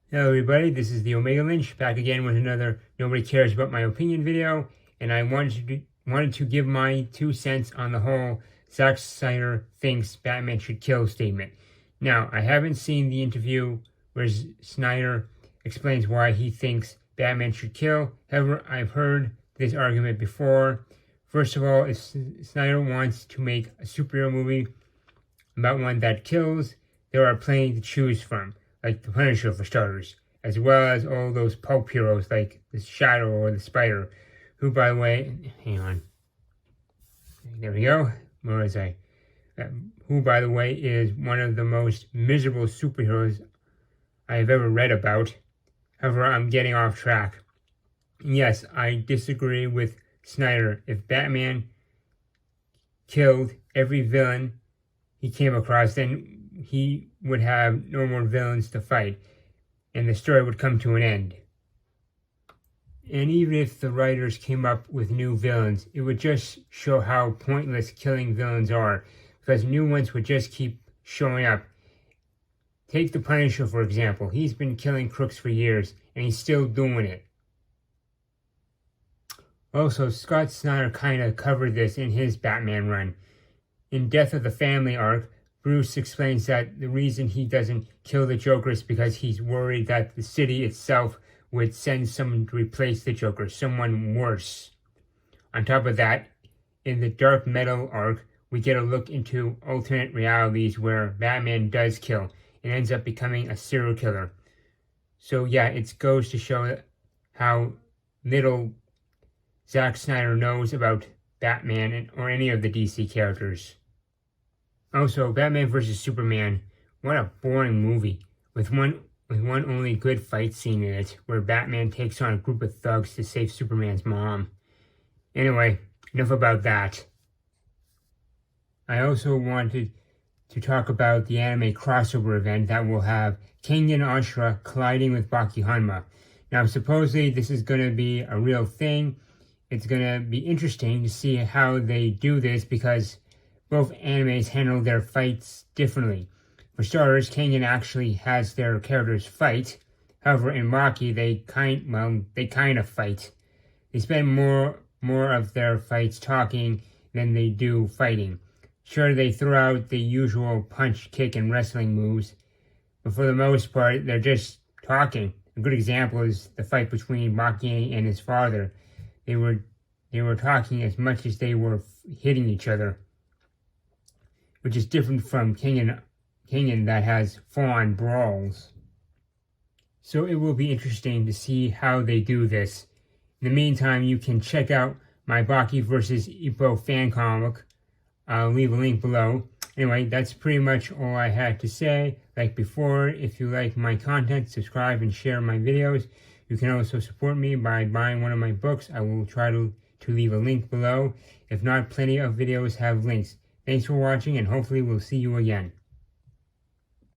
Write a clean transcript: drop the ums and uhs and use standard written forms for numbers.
Hello everybody, this is the Omega Lynch, back again with another Nobody Cares About My Opinion video, and I wanted to give my 2 cents on the whole Zack Synder thinks Batman should kill statement. Now, I haven't seen the interview where Snyder explains why he thinks Batman should kill. However, I've heard this argument before. First of all, if Snyder wants to make a superhero movie about one that kills, there are plenty to choose from, like the Punisher for starters, as well as all those pulp heroes like the Shadow or the Spider, who, by the way, hang on, there we go, where was I? Who, by the way, is one of the most miserable superheroes I have ever read about. However, I'm getting off track. Yes, I disagree with Snyder. If Batman killed every villain he came across, then he would have no more villains to fight, and the story would come to an end. And even if the writers came up with new villains, it would just show how pointless killing villains are, because new ones would just keep showing up. Take the Punisher, for example. He's been killing crooks for years, and he's still doing it. Also, Scott Snyder kind of covered this in his Batman run. In Death of the Family arc, Bruce explains that the reason he doesn't kill the Joker is because he's worried that the city itself would send someone to replace the Joker, someone worse. On top of that, in the Dark Metal arc, we get a look into alternate realities where Batman does kill and ends up becoming a serial killer. So yeah, it goes to show how little Zack Snyder knows about Batman or any of the DC characters. Also, Batman vs. Superman, what a boring movie, with one only good fight scene in it, where Batman takes on a group of thugs to save Superman's mom. Anyway, enough about that. I also wanted to talk about the anime crossover event that will have Kengan Ashura colliding with Baki Hanma. Now, supposedly this is going to be a real thing. It's going to be interesting to see how they do this, because both animes handle their fights differently. For starters, Kengan actually has their characters fight. However, in Baki, they kind of fight. They spend more of their fights talking than they do fighting. Sure, they throw out the usual punch, kick, and wrestling moves, but for the most part, they're just talking. A good example is the fight between Baki and his father. They were talking as much as they were hitting each other, which is different from Kengan that has full-on brawls. So it will be interesting to see how they do this. In the meantime, you can check out my Baki vs. Ippo fan comic. I'll leave a link below. Anyway, that's pretty much all I had to say. Like before, if you like my content, subscribe and share my videos. You can also support me by buying one of my books. I will try to leave a link below. If not, plenty of videos have links. Thanks for watching, and hopefully we'll see you again.